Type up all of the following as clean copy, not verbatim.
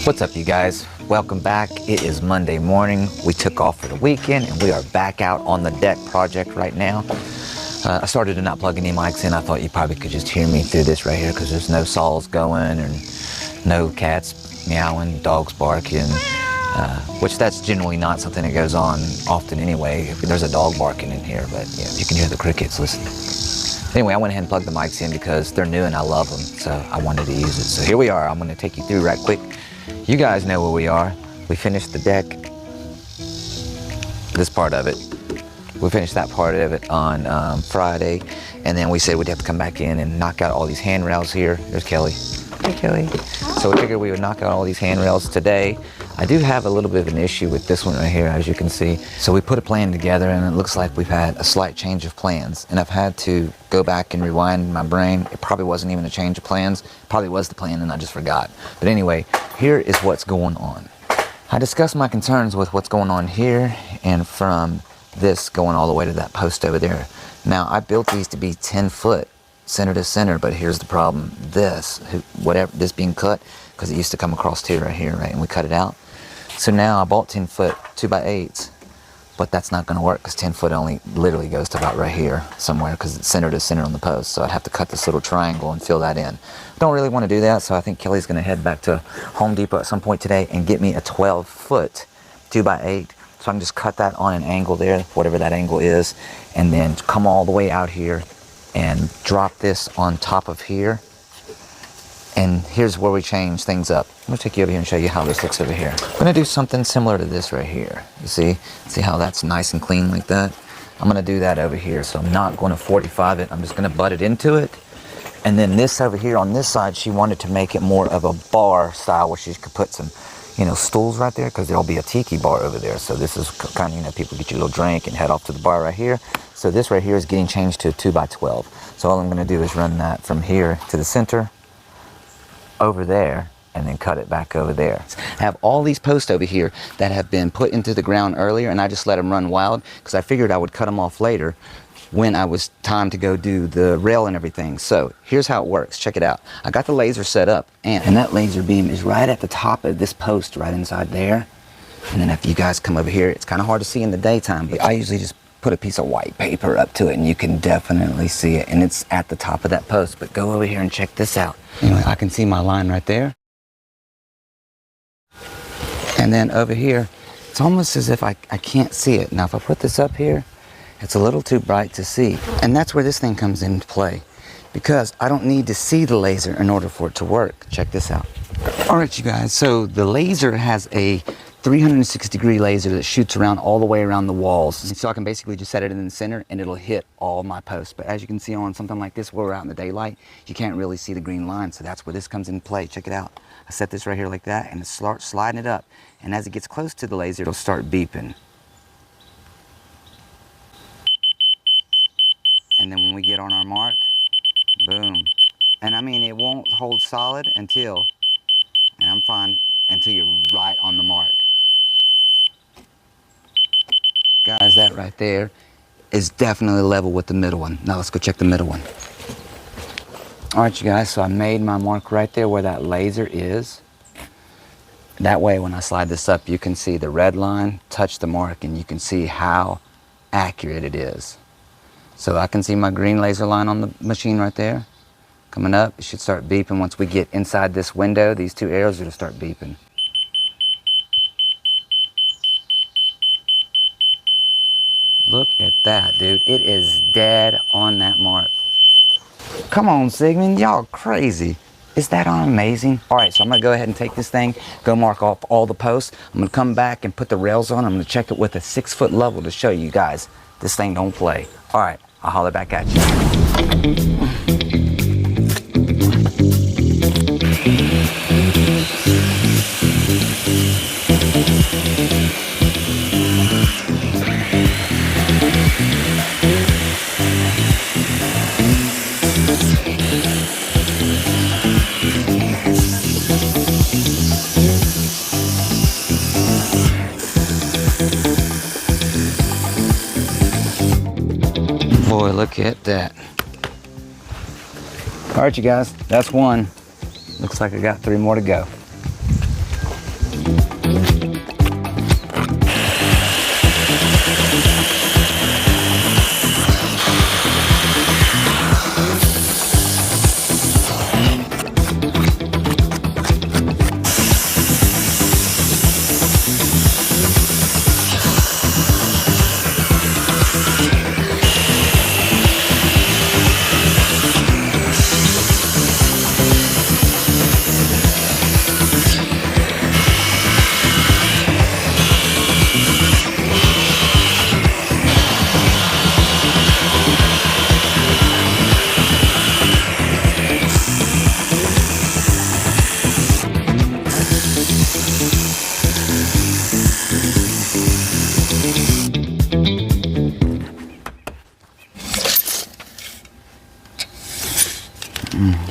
What's up, you guys? Welcome back. It is Monday morning. We took off for the weekend and we are back out on the deck project right now. I started to not plug any mics in. I thought you probably could just hear me through this right here because there's no saws going and no cats meowing, dogs barking, which that's generally not something that goes on often anyway. If there's a dog barking in here, but yeah, you can hear the crickets listening. Anyway, I went ahead and plugged the mics in because they're new and I love them, so I wanted to use it. So here we are. I'm going to take you through right quick. You guys know where we are. We finished the deck, this part of it. We finished that part of it on Friday, and then we said we'd have to come back in and knock out all these handrails here. There's Kelly. Hey, Kelly. So we figured we would knock out all these handrails today. I do have a little bit of an issue with this one right here, as you can see. So we put a plan together, and it looks like we've had a slight change of plans. And I've had to go back and rewind my brain. It probably wasn't even a change of plans. It probably was the plan, and I just forgot. But anyway, here is what's going on. I discussed my concerns with what's going on here, and from this going all the way to that post over there. Now, I built these to be 10 foot center to center, but here's the problem. This being cut, because it used to come across here, right here, right? And we cut it out. So now I bought 10 foot 2x8s, but that's not gonna work because 10 foot only literally goes to about right here somewhere because it's center to center on the post. So I'd have to cut this little triangle and fill that in. Don't really want to do that, so I think Kelly's gonna head back to Home Depot at some point today and get me a 12 foot 2x8. So I can just cut that on an angle there, whatever that angle is, and then come all the way out here and drop this on top of here. And here's where we change things up. I'm gonna take you over here and show you how this looks over here. I'm gonna do something similar to this right here. You see how that's nice and clean like that? I'm gonna do that over here. So I'm not gonna 45 it, I'm just gonna butt it into it. And then this over here on this side, she wanted to make it more of a bar style where she could put some, stools right there, because there'll be a tiki bar over there. So this is kind of, people get you a little drink and head off to the bar right here. So this right here is getting changed to a 2x12. So all I'm gonna do is run that from here to the center, over there, and then cut it back over there. I have all these posts over here that have been put into the ground earlier, and I just let them run wild because I figured I would cut them off later when I was time to go do the rail and everything. So here's how it works. Check it out. I got the laser set up, and that laser beam is right at the top of this post right inside there. And then if you guys come over here, it's kind of hard to see in the daytime, but I usually just put a piece of white paper up to it and you can definitely see it, and it's at the top of that post. But go over here and check this out. Anyway, I can see my line right there. And then over here, it's almost as if I can't see it. Now if I put this up here, it's a little too bright to see. And that's where this thing comes into play, because I don't need to see the laser in order for it to work. Check this out. All right, you guys, so the laser has a 360-degree laser that shoots around all the way around the walls. So I can basically just set it in the center and it'll hit all my posts. But as you can see on something like this, where we're out in the daylight, you can't really see the green line. So that's where this comes into play. Check it out. I set this right here like that, and it starts sliding it up. And as it gets close to the laser, it'll start beeping. And then when we get on our mark, boom. And I mean, it won't hold solid until, and I'm fine, until you're right on the mark. Guys, that right there is definitely level with the middle one. Now let's go check the middle one. All right, you guys, so I made my mark right there where that laser is. That way, when I slide this up, you can see the red line touch the mark, and you can see how accurate it is. So I can see my green laser line on the machine right there. Coming up, it should start beeping. Once we get inside this window, these two arrows, it'll start beeping. Look at that, dude. It is dead on that mark. Come on, Sigmund, y'all crazy. Is that amazing? All right, so I'm gonna go ahead and take this thing, go mark off all the posts. I'm gonna come back and put the rails on. I'm gonna check it with a 6 foot level to show you guys this thing don't play. All right, I'll holler back at you. Boy, look at that. All right, you guys, that's one. Looks like I got 3 more to go.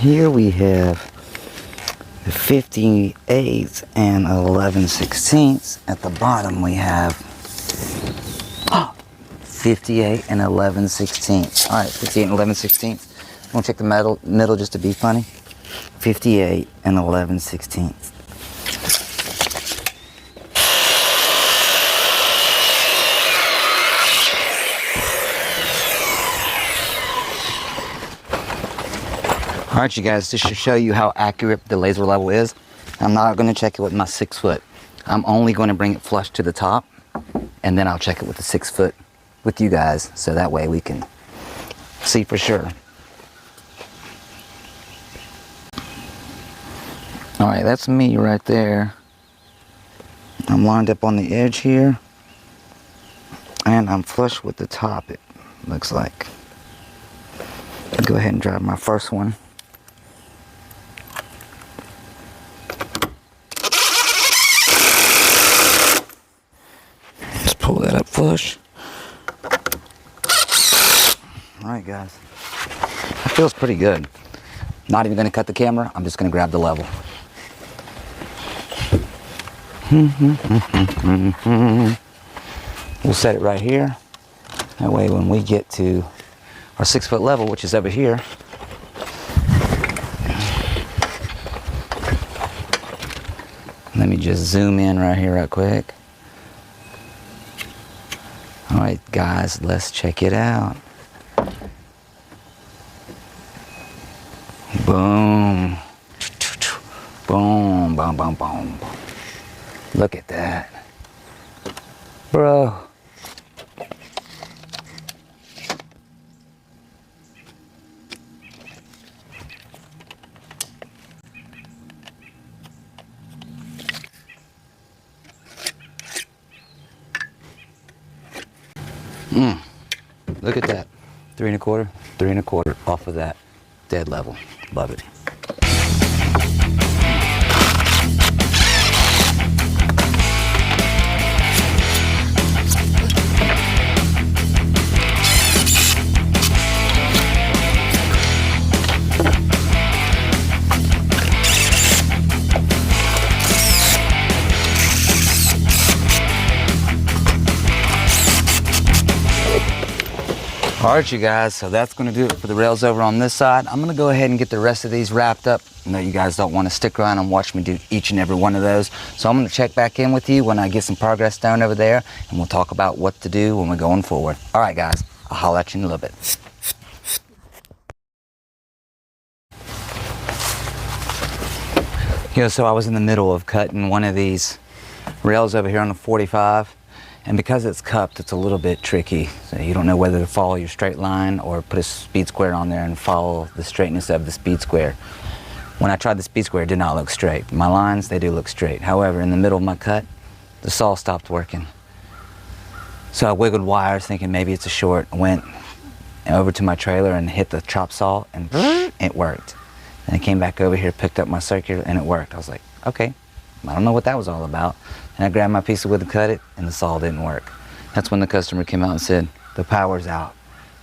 Here we have the 58 and 11/16. At the bottom we have 58 and 11/16. All right, 58 and 11/16. I'm gonna check the middle just to be funny. 58 and 11/16. All right, you guys, just to show you how accurate the laser level is, I'm not going to check it with my 6 foot. I'm only going to bring it flush to the top, and then I'll check it with the 6 foot with you guys, so that way we can see for sure. All right, that's me right there. I'm lined up on the edge here, and I'm flush with the top, it looks like. I'll go ahead and drive my first one. Pull that up flush. Alright guys, that feels pretty good. Not even going to cut the camera, I'm just going to grab the level. We'll set it right here. That way when we get to our 6 foot level, which is over here, let me just zoom in right here right quick. Alright guys, let's check it out. Boom. Boom, boom, boom, boom. Look at that. Bro. Look at that. 3 1/4, 3 1/4 off of that dead level. Love it. All right, you guys, so that's going to do it for the rails over on this side. I'm going to go ahead and get the rest of these wrapped up. I know you guys don't want to stick around and watch me do each and every one of those. So I'm going to check back in with you when I get some progress done over there, and we'll talk about what to do when we're going forward. All right, guys, I'll holler at you in a little bit. You know, so I was in the middle of cutting one of these rails over here on the 45. And because it's cupped, it's a little bit tricky. So you don't know whether to follow your straight line or put a speed square on there and follow the straightness of the speed square. When I tried the speed square, it did not look straight. My lines, they do look straight. However, in the middle of my cut, the saw stopped working. So I wiggled wires thinking maybe it's a short. I went over to my trailer and hit the chop saw, and it worked. And I came back over here, picked up my circular, and it worked. I was like, okay, I don't know what that was all about. And I grabbed my piece of wood to cut it, and the saw didn't work. That's when the customer came out and said, the power's out.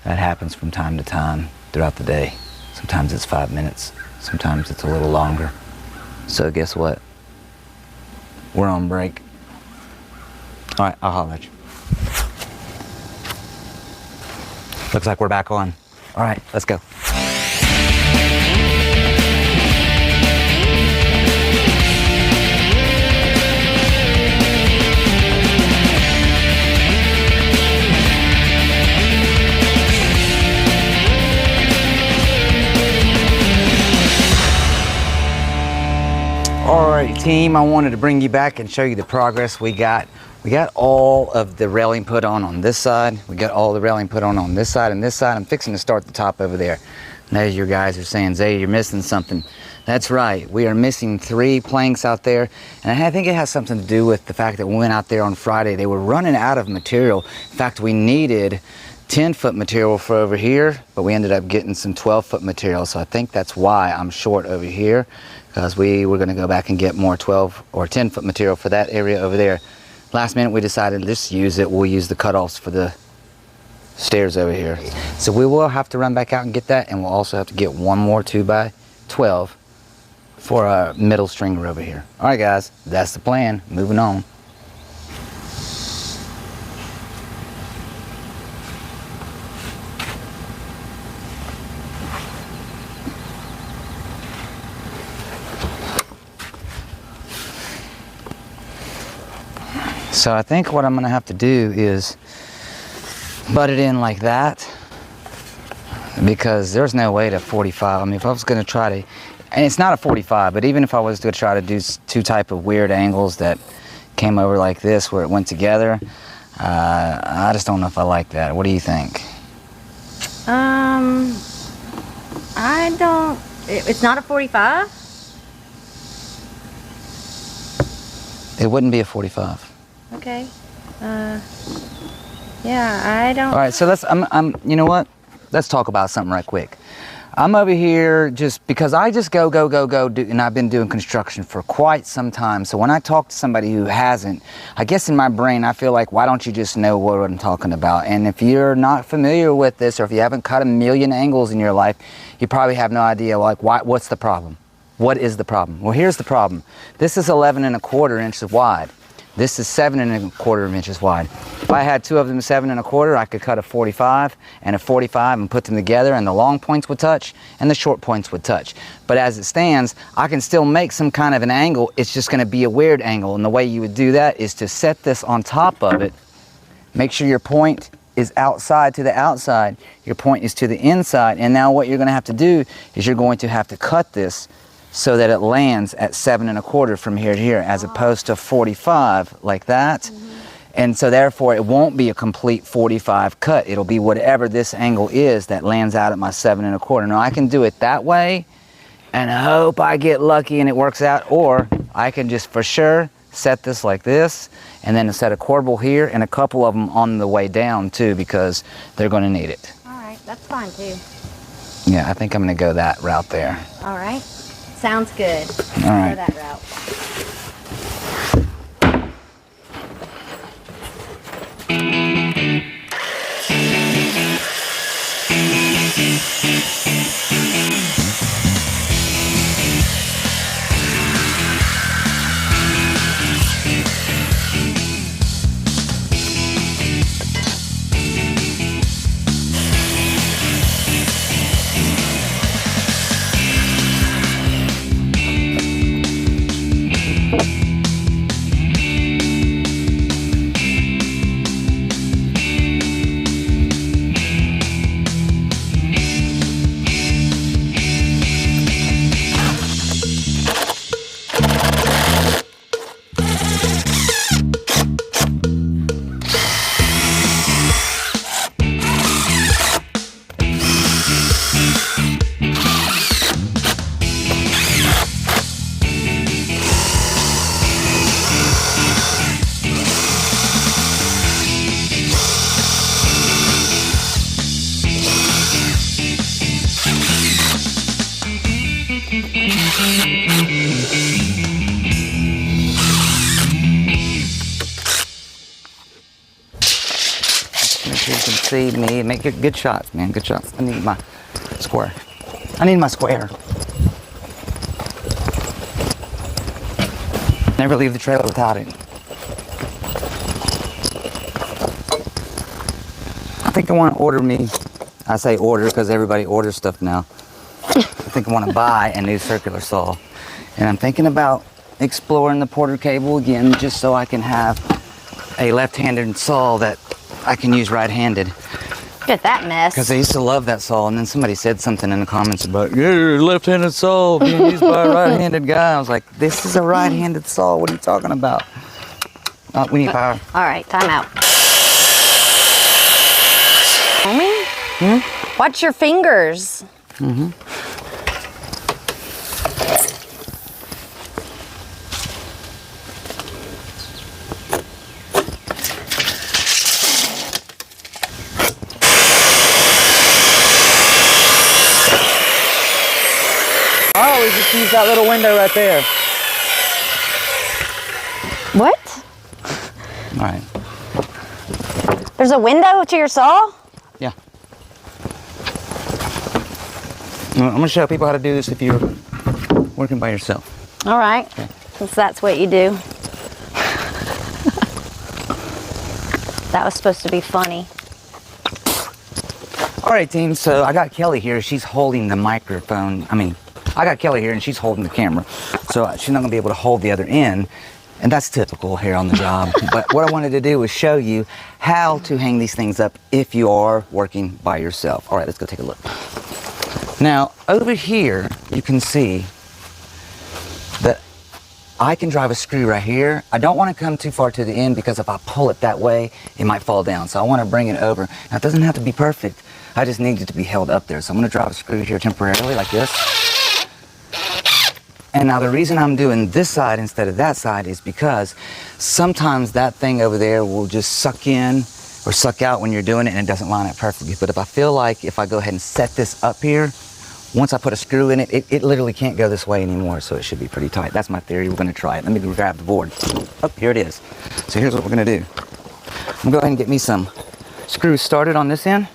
That happens from time to time throughout the day. Sometimes it's 5 minutes, sometimes it's a little longer. So guess what? We're on break. All right, I'll holler at you. Looks like we're back on. All right, let's go. right, team, I wanted to bring you back and show you the progress we got. We got all of the railing put on this side. We got all the railing put on this side and this side. I'm fixing to start the top over there. Now your guys are saying, Zay, you're missing something. That's right, we are missing 3 planks out there. And I think it has something to do with the fact that we went out there on Friday. They were running out of material. In fact, we needed 10-foot material for over here, but we ended up getting some 12-foot material. So I think that's why I'm short over here, because we were gonna go back and get more 12 or 10-foot material for that area over there. Last minute we decided, let's use it. We'll use the cutoffs for the stairs over here. So we will have to run back out and get that, and we'll also have to get one more 2x12 for our middle stringer over here. All right, guys, that's the plan. Moving on. So I think what I'm gonna have to do is butt it in like that, because there's no way to 45. I mean, if I was gonna try to, and it's not a 45, but even if I was to try to do 2 type of weird angles that came over like this where it went together, I just don't know if I like that. What do you think? I don't, it's not a 45? It wouldn't be a 45. Okay. Yeah, I don't. All right, so let's, you know what? Let's talk about something right quick. I'm over here just because I just go, and I've been doing construction for quite some time. So when I talk to somebody who hasn't, I guess in my brain, I feel like, why don't you just know what I'm talking about? And if you're not familiar with this, or if you haven't cut a million angles in your life, you probably have no idea, like, what's the problem? What is the problem? Well, here's the problem. This is 11 1/4 inches wide. This is 7 1/4 inches wide. If I had 2 of them 7 1/4, I could cut a 45 and a 45 and put them together, and the long points would touch and the short points would touch. But as it stands, I can still make some kind of an angle. It's just gonna be a weird angle. And the way you would do that is to set this on top of it. Make sure your point is outside to the outside. Your point is to the inside. And now what you're gonna have to do is you're going to have to cut this so that it lands at 7 1/4 from here to here, as opposed to 45 like that. And so therefore it won't be a complete 45 cut. It'll be whatever this angle is that lands out at my 7 1/4. Now I can do it that way and hope I get lucky and it works out, or I can just for sure set this like this, and then set a corbel here and a couple of them on the way down too, because they're gonna need it. All right, that's fine too. Yeah, I think I'm gonna go that route there. All right, sounds good. All right. Go that route. See me, make good shots, man, good shots. I need my square. I need my square. Never leave the trailer without it. I think I want to order me, I say order because everybody orders stuff now. I think I want to buy a new circular saw. And I'm thinking about exploring the Porter cable again, just so I can have a left-handed saw that I can use right-handed. Look at that mess. Because I used to love that saw, and then somebody said something in the comments about, yeah, left-handed saw being used by a right-handed guy. I was like, this is a right-handed saw. What are you talking about? We need power. All right, time out. Homie? Watch your fingers. Oh, we just used that little window right there. What? All right. There's a window to your saw? Yeah. I'm going to show people how to do this if you're working by yourself. All right, Okay. since that's what you do. That was supposed to be funny. All right, team, so I got Kelly here. She's holding the microphone. I got Kelly here and she's holding the camera. So she's not gonna be able to hold the other end. And that's typical here on the job. But what I wanted to do was show you how to hang these things up if you are working by yourself. All right, let's go take a look. Now, over here, you can see that I can drive a screw right here. I don't want to come too far to the end because if I pull it that way, it might fall down. So I want to bring it over. Now, it doesn't have to be perfect. I just need it to be held up there. So I'm going to drive a screw here temporarily like this. And now the reason I'm doing this side instead of that side is because sometimes that thing over there will just suck in or suck out when you're doing it and it doesn't line up perfectly. But if I feel like if I go ahead and set this up here, once I put a screw in it, it literally can't go this way anymore, so it should be pretty tight. That's my theory. We're going to try it. Let me grab the board. Oh, here it is. So here's what we're going to do. I'm going to go ahead and get me some screws started on this end.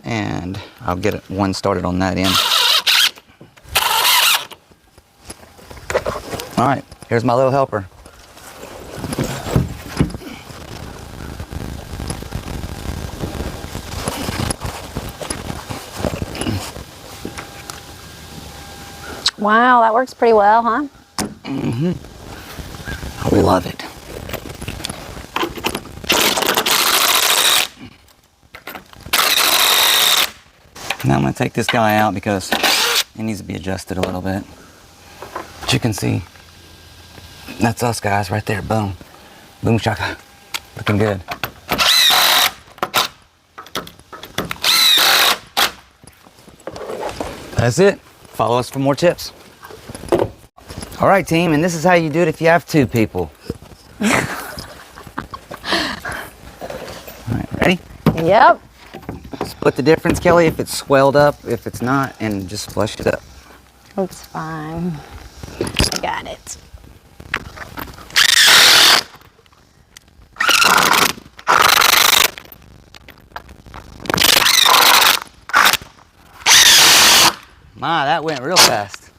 And I'll get one started on that end. All right, here's my little helper. Wow, that works pretty well, huh? Oh, we love it. Now I'm going to take this guy out because it needs to be adjusted a little bit. But you can see, that's us guys right there. Boom. Boom shaka. Looking good. That's it. Follow us for more tips. All right, team, and this is how you do it if you have two people. All right, ready? Yep. Split the difference, Kelly, if it's swelled up, if it's not, and just flush it up. It's fine. I got it. My, that went real fast.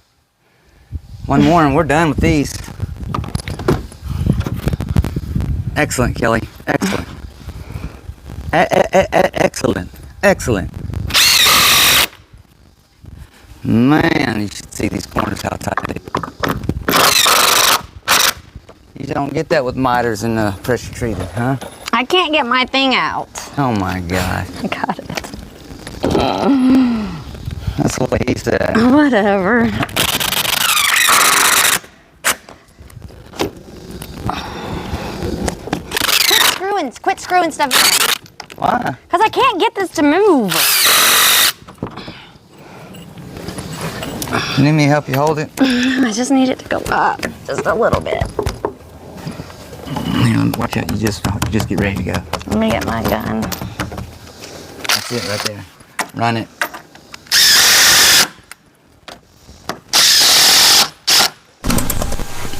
One more and we're done with these. Excellent, Kelly. Excellent. Excellent. Excellent. Man, you should see these corners, how tight they are. You don't get that with miters and pressure treated, huh? I can't get my thing out. Oh my God. I got it. That's what he said. Whatever. Quit screwing stuff in. Why? Because I can't get this to move. You need me to help you hold it? I just need it to go up just a little bit. Hang on, watch out. You just get ready to go. Let me get my gun. That's it right there. Run it.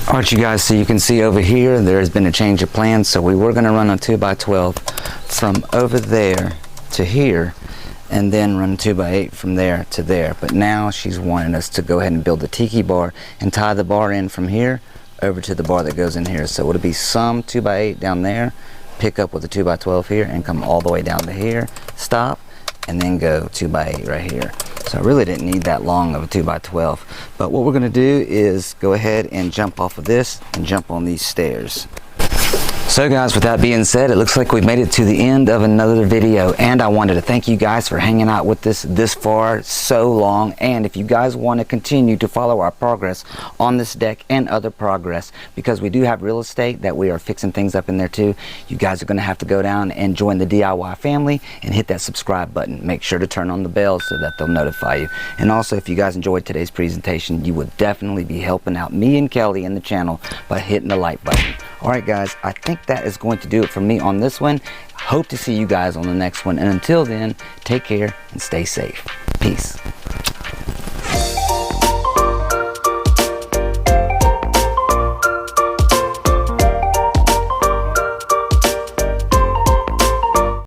All right, you guys, so you can see over here, there has been a change of plans. So we were gonna run a 2x12 from over there to here, and then run 2x8 from there to there. But now she's wanting us to go ahead and build the tiki bar and tie the bar in from here over to the bar that goes in here. So it'll be some 2x8 down there, pick up with a 2x12 here, and come all the way down to here, stop, and then go 2x8 right here. So I really didn't need that long of a 2x12. But what we're gonna do is go ahead and jump off of this and jump on these stairs. So guys, with that being said, it looks like we've made it to the end of another video, and I wanted to thank you guys for hanging out with us this far, so long. And if you guys want to continue to follow our progress on this deck and other progress, because we do have real estate that we are fixing things up in there too, you guys are going to have to go down and join the DIY family and hit that subscribe button. Make sure to turn on the bell so that they'll notify you. And also, if you guys enjoyed today's presentation, you would definitely be helping out me and Kelly in the channel by hitting the like button. Alright guys, I think that is going to do it for me on this one. Hope to see you guys on the next one, and until then, take care and stay safe. Peace.